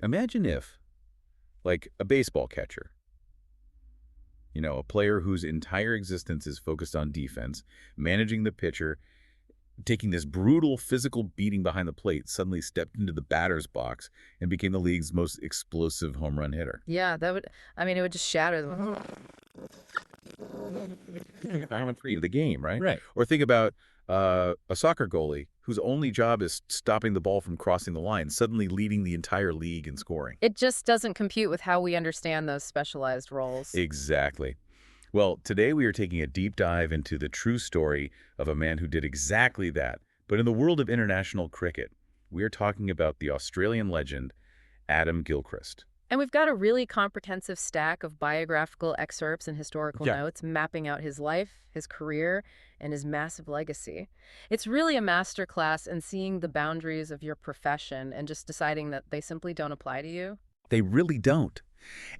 Imagine if, like a baseball catcher, a player whose entire existence is focused on defense, managing the pitcher, taking this brutal physical beating behind the plate, suddenly stepped into the batter's box and became the league's most explosive home run hitter. Yeah, I mean, it would just shatter them. The game, right? Right. Or think about a soccer goalie whose only job is stopping the ball from crossing the line, suddenly leading the entire league in scoring. It just doesn't compute with how we understand those specialized roles. Exactly. Well, today we are taking a deep dive into the true story of a man who did exactly that. But in the world of international cricket, we are talking about the Australian legend, Adam Gilchrist. And we've got a really comprehensive stack of biographical excerpts and historical Yeah. notes mapping out his life, his career, and his massive legacy. It's really a masterclass in seeing the boundaries of your profession and just deciding that they simply don't apply to you. They really don't.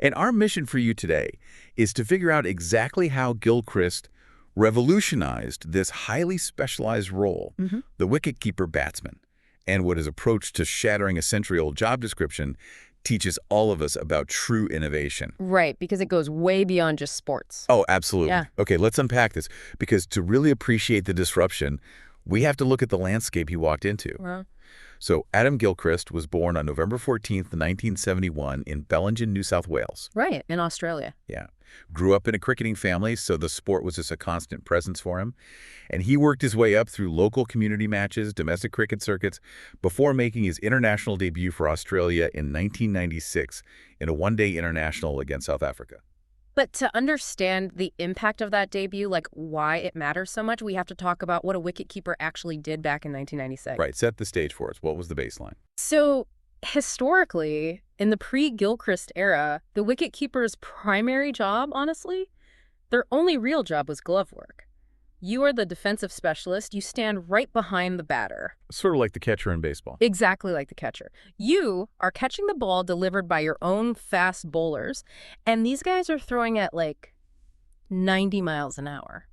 And our mission for you today is to figure out exactly how Gilchrist revolutionized this highly specialized role, the wicket-keeper-batsman, and what his approach to shattering a century-old job description teaches all of us about true innovation. Right, because it goes way beyond just sports. Oh, absolutely. Yeah. Okay, let's unpack this, because to really appreciate the disruption, we have to look at the landscape he walked into. Well, So Adam Gilchrist was born on November 14th, 1971 in Bellingen, New South Wales. right, in Australia. Yeah. Grew up in a cricketing family, so the sport was just a constant presence for him. And he worked his way up through local community matches, domestic cricket circuits, before making his international debut for Australia in 1996 in a one-day international against South Africa. But to understand the impact of that debut, like why it matters so much, we have to talk about what a wicketkeeper actually did back in 1996. Right, set the stage for us. What was the baseline? So historically, in the pre-Gilchrist era, the wicketkeeper's primary job, honestly, their only real job was glove work. You are the defensive specialist. You stand right behind the batter. Sort of like the catcher in baseball. Exactly like the catcher. You are catching the ball delivered by your own fast bowlers, and these guys are throwing at like 90 miles an hour.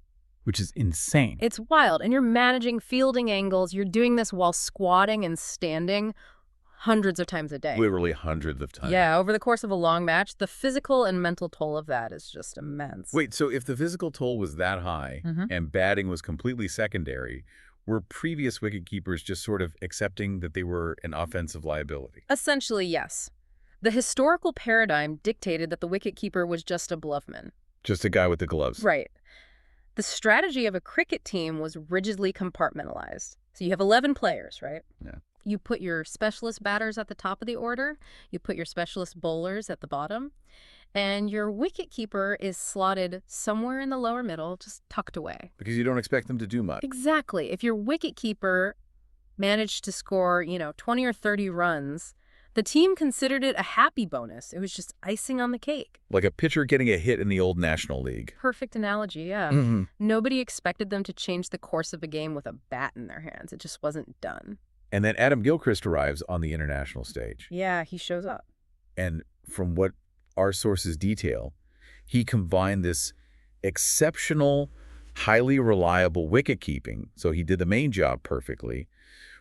Which is insane. It's wild, and you're managing fielding angles. You're doing this while squatting and standing hundreds of times a day. Literally hundreds of times. Yeah, over the course of a long match, the physical and mental toll of that is just immense. Wait, so if the physical toll was that high Mhm. and batting was completely secondary, were previous wicketkeepers just sort of accepting that they were an offensive liability? Essentially, yes. The historical paradigm dictated that the wicketkeeper was just a gloveman. Just a guy with the gloves. Right. The strategy of a cricket team was rigidly compartmentalized. So you have 11 players, right? Yeah. You put your specialist batters at the top of the order, you put your specialist bowlers at the bottom, and your wicketkeeper is slotted somewhere in the lower middle, just tucked away. Because you don't expect them to do much. Exactly. If your wicketkeeper managed to score, 20 or 30 runs, the team considered it a happy bonus. It was just icing on the cake. Like a pitcher getting a hit in the old National League. Perfect analogy, yeah. Mhm. Nobody expected them to change the course of a game with a bat in their hands. It just wasn't done. And then Adam Gilchrist arrives on the international stage. Yeah, he shows up. And from what our sources detail, he combined this exceptional, highly reliable wicket-keeping, so he did the main job perfectly,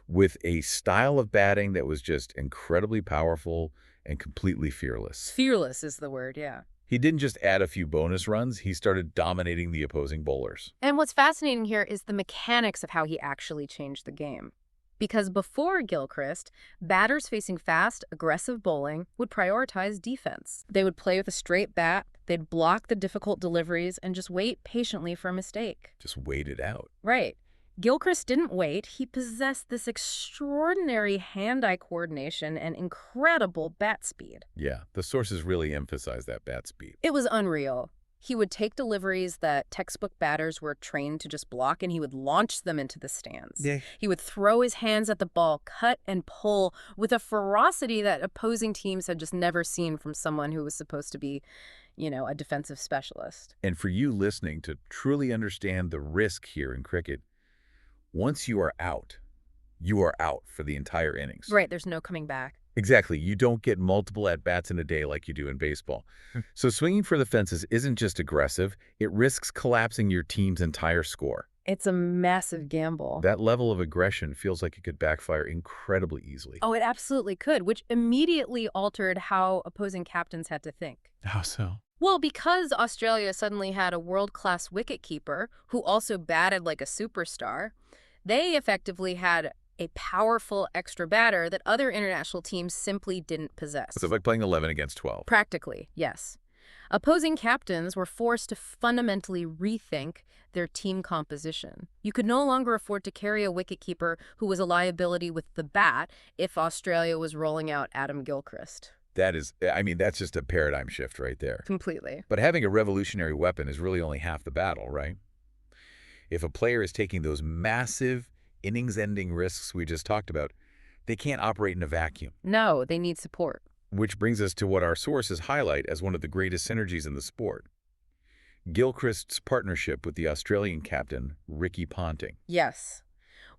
with a style of batting that was just incredibly powerful and completely fearless. Fearless is the word, yeah. He didn't just add a few bonus runs, he started dominating the opposing bowlers. And what's fascinating here is the mechanics of how he actually changed the game. Because before Gilchrist, batters facing fast, aggressive bowling would prioritize defense. They would play with a straight bat, they'd block the difficult deliveries, and just wait patiently for a mistake. Just wait it out. Right. Gilchrist didn't wait. He possessed this extraordinary hand-eye coordination and incredible bat speed. Yeah, the sources really emphasize that bat speed. It was unreal. He would take deliveries that textbook batters were trained to just block, and he would launch them into the stands. Yeah. He would throw his hands at the ball, cut and pull with a ferocity that opposing teams had just never seen from someone who was supposed to be, a defensive specialist. And for you listening to truly understand the risk here in cricket, once you are out for the entire innings. Right, there's no coming back. Exactly. You don't get multiple at-bats in a day like you do in baseball. So swinging for the fences isn't just aggressive, it risks collapsing your team's entire score. It's a massive gamble. That level of aggression feels like it could backfire incredibly easily. Oh, it absolutely could, which immediately altered how opposing captains had to think. How so? Well, because Australia suddenly had a world-class wicketkeeper who also batted like a superstar, they effectively had a powerful extra batter that other international teams simply didn't possess. So it's like playing 11 against 12. Practically, yes. Opposing captains were forced to fundamentally rethink their team composition. You could no longer afford to carry a wicketkeeper who was a liability with the bat if Australia was rolling out Adam Gilchrist. That's just a paradigm shift right there. Completely. But having a revolutionary weapon is really only half the battle, right? If a player is taking those massive innings-ending risks we just talked about, they can't operate in a vacuum. No, they need support. Which brings us to what our sources highlight as one of the greatest synergies in the sport. Gilchrist's partnership with the Australian captain, Ricky Ponting. Yes.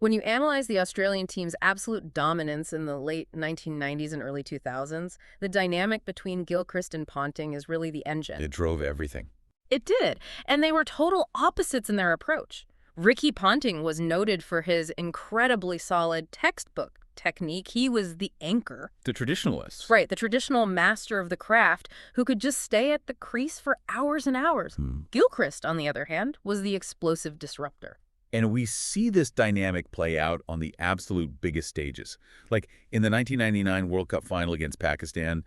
When you analyze the Australian team's absolute dominance in the late 1990s and early 2000s, the dynamic between Gilchrist and Ponting is really the engine. It drove everything. It did, and they were total opposites in their approach. Ricky Ponting was noted for his incredibly solid textbook technique. He was the anchor. The traditionalists. Right, the traditional master of the craft who could just stay at the crease for hours and hours. Gilchrist, on the other hand, was the explosive disruptor. And we see this dynamic play out on the absolute biggest stages. Like in the 1999 World Cup final against Pakistan,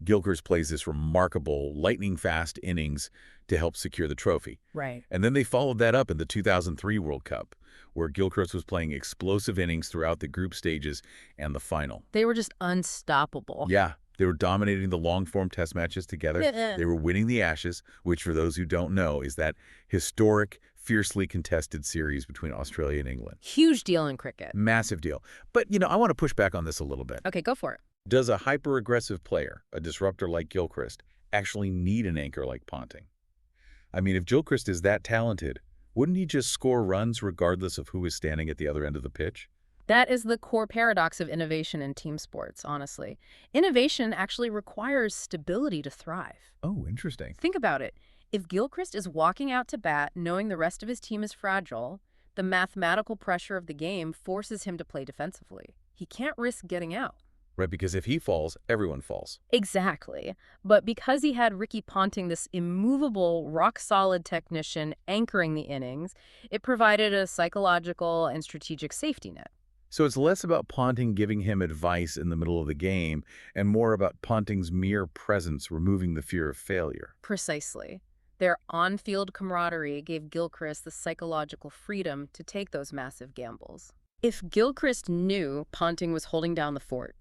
Gilchrist plays this remarkable lightning-fast innings to help secure the trophy. Right. And then they followed that up in the 2003 World Cup, where Gilchrist was playing explosive innings throughout the group stages and the final. They were just unstoppable. Yeah, they were dominating the long-form test matches together. They were winning the Ashes, which for those who don't know is that historic, fiercely contested series between Australia and England. Huge deal in cricket. Massive deal. But, I want to push back on this a little bit. Okay, go for it. Does a hyper-aggressive player, a disruptor like Gilchrist, actually need an anchor like Ponting? I mean, if Gilchrist is that talented, wouldn't he just score runs regardless of who is standing at the other end of the pitch? That is the core paradox of innovation in team sports, honestly. Innovation actually requires stability to thrive. Oh, interesting. Think about it. If Gilchrist is walking out to bat knowing the rest of his team is fragile, the mathematical pressure of the game forces him to play defensively. He can't risk getting out. Right, because if he falls, everyone falls. Exactly. But because he had Ricky Ponting, this immovable, rock-solid technician anchoring the innings, it provided a psychological and strategic safety net. So it's less about Ponting giving him advice in the middle of the game and more about Ponting's mere presence removing the fear of failure. Precisely. Their on-field camaraderie gave Gilchrist the psychological freedom to take those massive gambles. If Gilchrist knew Ponting was holding down the fort,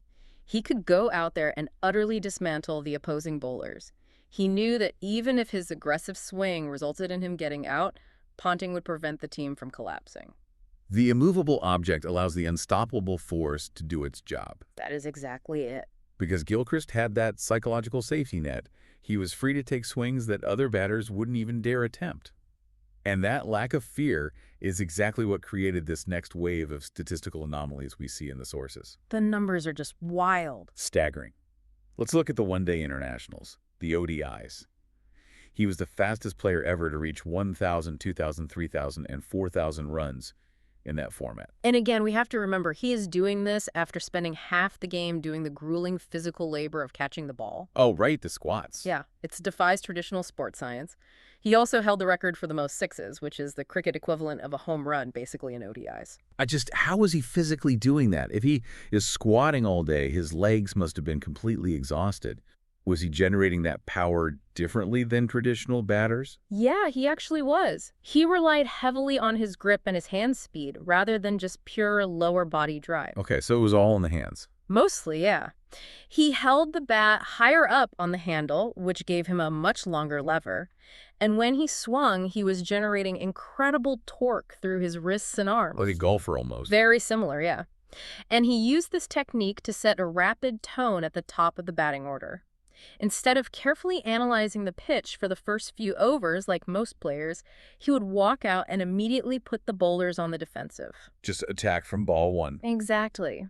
he could go out there and utterly dismantle the opposing bowlers. He knew that even if his aggressive swing resulted in him getting out, Ponting would prevent the team from collapsing. The immovable object allows the unstoppable force to do its job. That is exactly it. Because Gilchrist had that psychological safety net, he was free to take swings that other batters wouldn't even dare attempt. And that lack of fear is exactly what created this next wave of statistical anomalies we see in the sources. The numbers are just wild. Staggering. Let's look at the one-day internationals, the ODIs. He was the fastest player ever to reach 1,000, 2,000, 3,000, and 4,000 runs in that format. And again, we have to remember he is doing this after spending half the game doing the grueling physical labor of catching the ball. Oh, right, the squats. Yeah, it defies traditional sports science. He also held the record for the most sixes, which is the cricket equivalent of a home run, basically in ODIs. How is he physically doing that? If he is squatting all day, his legs must have been completely exhausted. Was he generating that power differently than traditional batters? Yeah, he actually was. He relied heavily on his grip and his hand speed rather than just pure lower body drive. Okay, so it was all in the hands. Mostly, yeah. He held the bat higher up on the handle, which gave him a much longer lever. And when he swung, he was generating incredible torque through his wrists and arms. Like a golfer almost. Very similar, yeah. And he used this technique to set a rapid tone at the top of the batting order. Instead of carefully analyzing the pitch for the first few overs like most players, he would walk out and immediately put the bowlers on the defensive. Just attack from ball one. Exactly.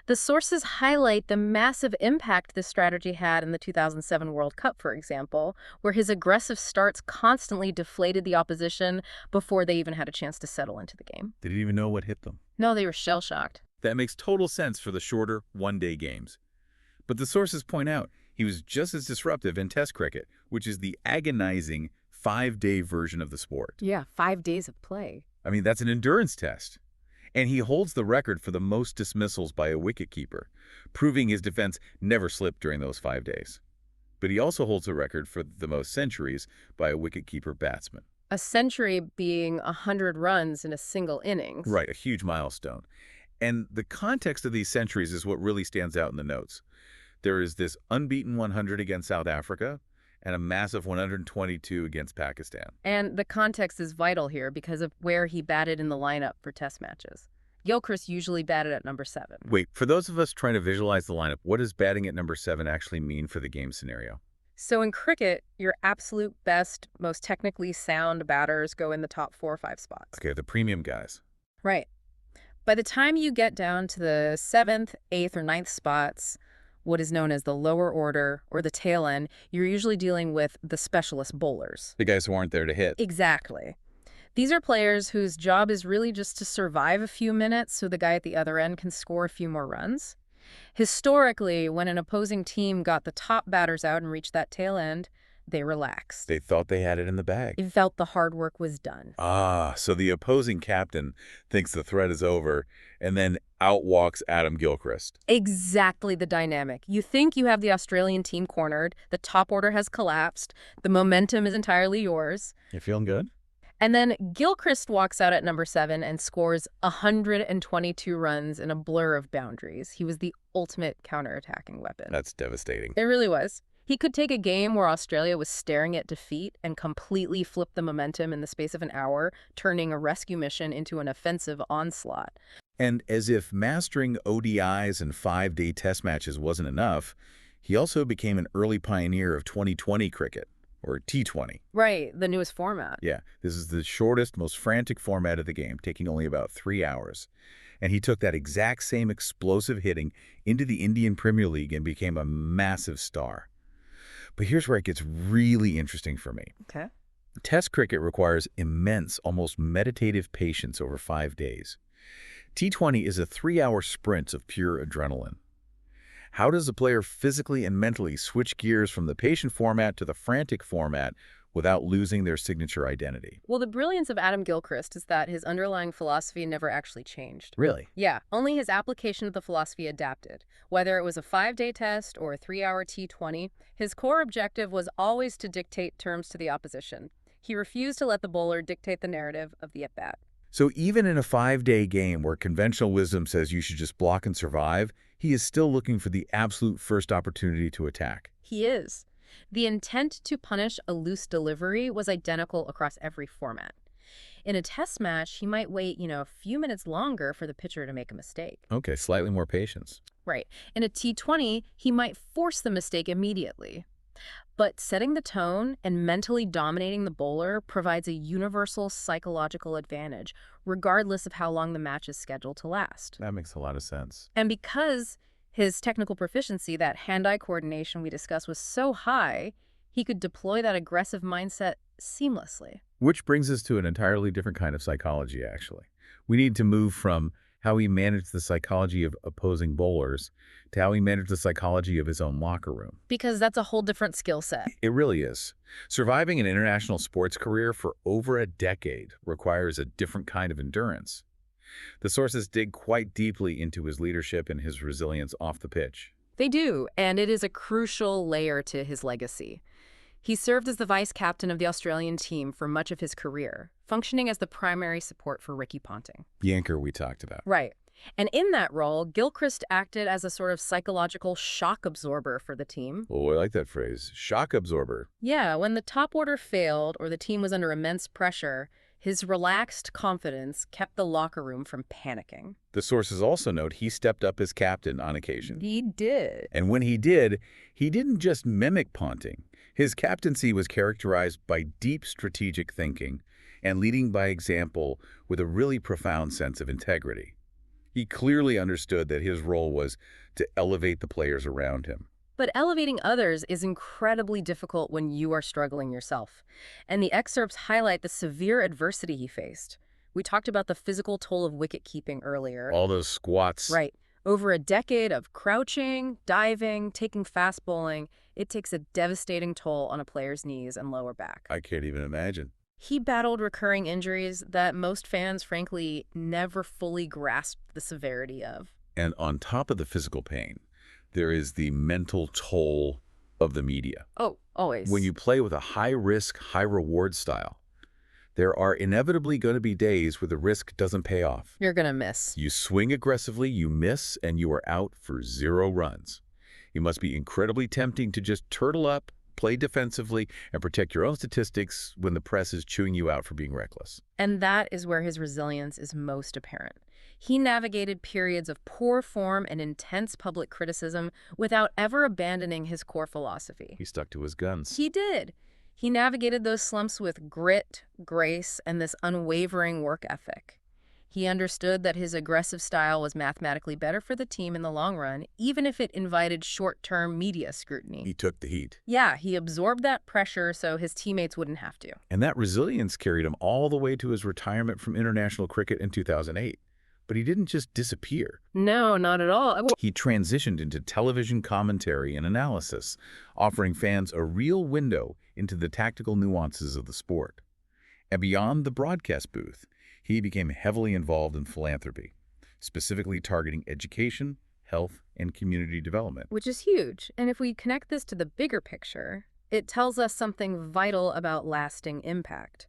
The sources highlight the massive impact this strategy had in the 2007 World Cup, for example, where his aggressive starts constantly deflated the opposition before they even had a chance to settle into the game. They didn't even know what hit them. No, they were shell-shocked. That makes total sense for the shorter, one-day games. But the sources point out he was just as disruptive in Test cricket, which is the agonizing 5-day version of the sport. Yeah, 5 days of play. I mean, that's an endurance test. And he holds the record for the most dismissals by a wicketkeeper, proving his defense never slipped during those 5 days. But he also holds the record for the most centuries by a wicketkeeper-Batsman. A century being 100 runs in a single innings. Right, a huge milestone. And the context of these centuries is what really stands out in the notes. There is this unbeaten 100 against South Africa and a massive 122 against Pakistan. And the context is vital here because of where he batted in the lineup for Test matches. Gilchrist usually batted at number 7. Wait, for those of us trying to visualize the lineup, what does batting at number 7 actually mean for the game scenario? So in cricket, your absolute best, most technically sound batters go in the top 4 or 5 spots. Okay, the premium guys. Right. By the time you get down to the 7th, 8th, or 9th spots, what is known as the lower order or the tail end, you're usually dealing with the specialist bowlers. The guys who aren't there to hit. Exactly. These are players whose job is really just to survive a few minutes so the guy at the other end can score a few more runs. Historically, when an opposing team got the top batters out and reached that tail end, they relaxed. They thought they had it in the bag. It felt the hard work was done. Ah, so the opposing captain thinks the threat is over, and then out walks Adam Gilchrist. Exactly the dynamic. You think you have the Australian team cornered, the top order has collapsed, the momentum is entirely yours. You feeling good? And then Gilchrist walks out at number 7 and scores 122 runs in a blur of boundaries. He was the ultimate counterattacking weapon. That's devastating. It really was. He could take a game where Australia was staring at defeat and completely flip the momentum in the space of an hour, turning a rescue mission into an offensive onslaught. And as if mastering ODIs and 5-day test matches wasn't enough, he also became an early pioneer of 2020 cricket, or T20. Right, the newest format. Yeah, this is the shortest, most frantic format of the game, taking only about 3 hours. And he took that exact same explosive hitting into the Indian Premier League and became a massive star. But here's where it gets really interesting for me. Okay. Test cricket requires immense, almost meditative patience over 5 days. T20 is a 3-hour sprint of pure adrenaline. How does a player physically and mentally switch gears from the patient format to the frantic format without losing their signature identity? Well, the brilliance of Adam Gilchrist is that his underlying philosophy never actually changed. Really? Yeah, only his application of the philosophy adapted. Whether it was a 5-day test or a 3-hour T20, his core objective was always to dictate terms to the opposition. He refused to let the bowler dictate the narrative of the at-bat. So even in a 5-day game where conventional wisdom says you should just block and survive, he is still looking for the absolute first opportunity to attack. He is. The intent to punish a loose delivery was identical across every format. In a test match, he might wait, a few minutes longer for the pitcher to make a mistake. Okay, slightly more patience. Right. In a T20, he might force the mistake immediately. But setting the tone and mentally dominating the bowler provides a universal psychological advantage, regardless of how long the match is scheduled to last. That makes a lot of sense. And because his technical proficiency, that hand-eye coordination we discussed, was so high, he could deploy that aggressive mindset seamlessly. Which brings us to an entirely different kind of psychology, actually. We need to move from how he managed the psychology of opposing bowlers to how he managed the psychology of his own locker room. Because that's a whole different skill set. It really is. Surviving an international sports career for over a decade requires a different kind of endurance. The sources dig quite deeply into his leadership and his resilience off the pitch. They do, and it is a crucial layer to his legacy. He served as the vice captain of the Australian team for much of his career, functioning as the primary support for Ricky Ponting. The anchor we talked about. Right. And in that role, Gilchrist acted as a sort of psychological shock absorber for the team. Oh, I like that phrase. Shock absorber. Yeah, when the top order failed or the team was under immense pressure, his relaxed confidence kept the locker room from panicking. The sources also note he stepped up as captain on occasion. He did. And when he did, he didn't just mimic Ponting. His captaincy was characterized by deep strategic thinking and leading by example with a really profound sense of integrity. He clearly understood that his role was to elevate the players around him. But elevating others is incredibly difficult when you are struggling yourself. And the excerpts highlight the severe adversity he faced. We talked about the physical toll of wicket-keeping earlier. All those squats. Right. Over a decade of crouching, diving, taking fast bowling, it takes a devastating toll on a player's knees and lower back. I can't even imagine. He battled recurring injuries that most fans, frankly, never fully grasped the severity of. And on top of the physical pain, there is the mental toll of the media. Oh, always. When you play with a high-risk, high-reward style, there are inevitably going to be days where the risk doesn't pay off. You're going to miss. You swing aggressively, you miss, and you are out for 0 runs. It must be incredibly tempting to just turtle up, play defensively, and protect your own statistics when the press is chewing you out for being reckless. And that is where his resilience is most apparent. He navigated periods of poor form and intense public criticism without ever abandoning his core philosophy. He stuck to his guns. He did. He navigated those slumps with grit, grace, and this unwavering work ethic. He understood that his aggressive style was mathematically better for the team in the long run, even if it invited short-term media scrutiny. He took the heat. Yeah, he absorbed that pressure so his teammates wouldn't have to. And that resilience carried him all the way to his retirement from international cricket in 2008. But he didn't just disappear. No, not at all. He transitioned into television commentary and analysis, offering fans a real window into the tactical nuances of the sport. And beyond the broadcast booth, he became heavily involved in philanthropy, specifically targeting education, health, and community development. Which is huge. And if we connect this to the bigger picture, it tells us something vital about lasting impact.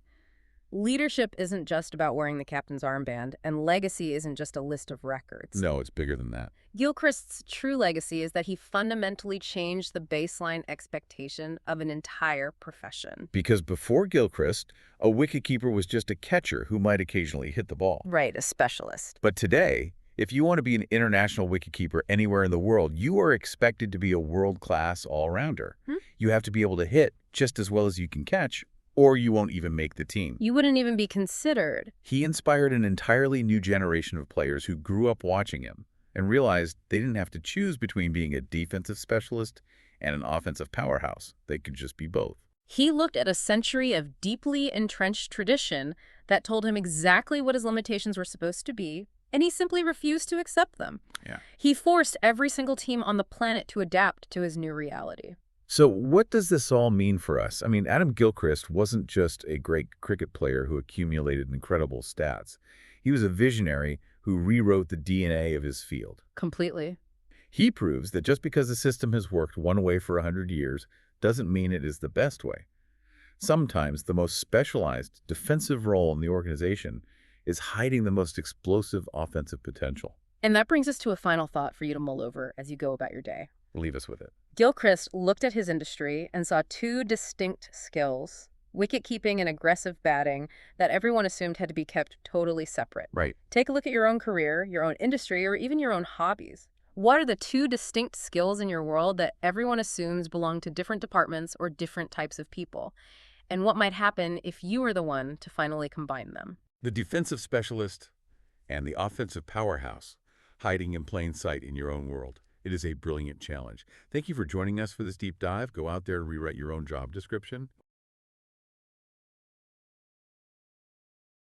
Leadership isn't just about wearing the captain's armband, and legacy isn't just a list of records. No, it's bigger than that. Gilchrist's true legacy is that he fundamentally changed the baseline expectation of an entire profession. Because before Gilchrist, a wicketkeeper was just a catcher who might occasionally hit the ball. Right, a specialist. But today, if you want to be an international wicketkeeper anywhere in the world, you are expected to be a world-class all-rounder. You have to be able to hit just as well as you can catch, or you won't even make the team. You wouldn't even be considered. He inspired an entirely new generation of players who grew up watching him and realized they didn't have to choose between being a defensive specialist and an offensive powerhouse. They could just be both. He looked at a century of deeply entrenched tradition that told him exactly what his limitations were supposed to be, and he simply refused to accept them. Yeah. He forced every single team on the planet to adapt to his new reality. So what does this all mean for us? I mean, Adam Gilchrist wasn't just a great cricket player who accumulated incredible stats. He was a visionary who rewrote the DNA of his field. Completely. He proves that just because a system has worked one way for 100 years doesn't mean it is the best way. Sometimes the most specialized defensive role in the organization is hiding the most explosive offensive potential. And that brings us to a final thought for you to mull over as you go about your day. Leave us with it. Gilchrist looked at his industry and saw 2 distinct skills, wicket-keeping and aggressive batting, that everyone assumed had to be kept totally separate. Right. Take a look at your own career, your own industry, or even your own hobbies. What are the 2 distinct skills in your world that everyone assumes belong to different departments or different types of people? And what might happen if you were the one to finally combine them? The defensive specialist and the offensive powerhouse hiding in plain sight in your own world. It is a brilliant challenge. Thank you for joining us for this deep dive. Go out there and rewrite your own job description.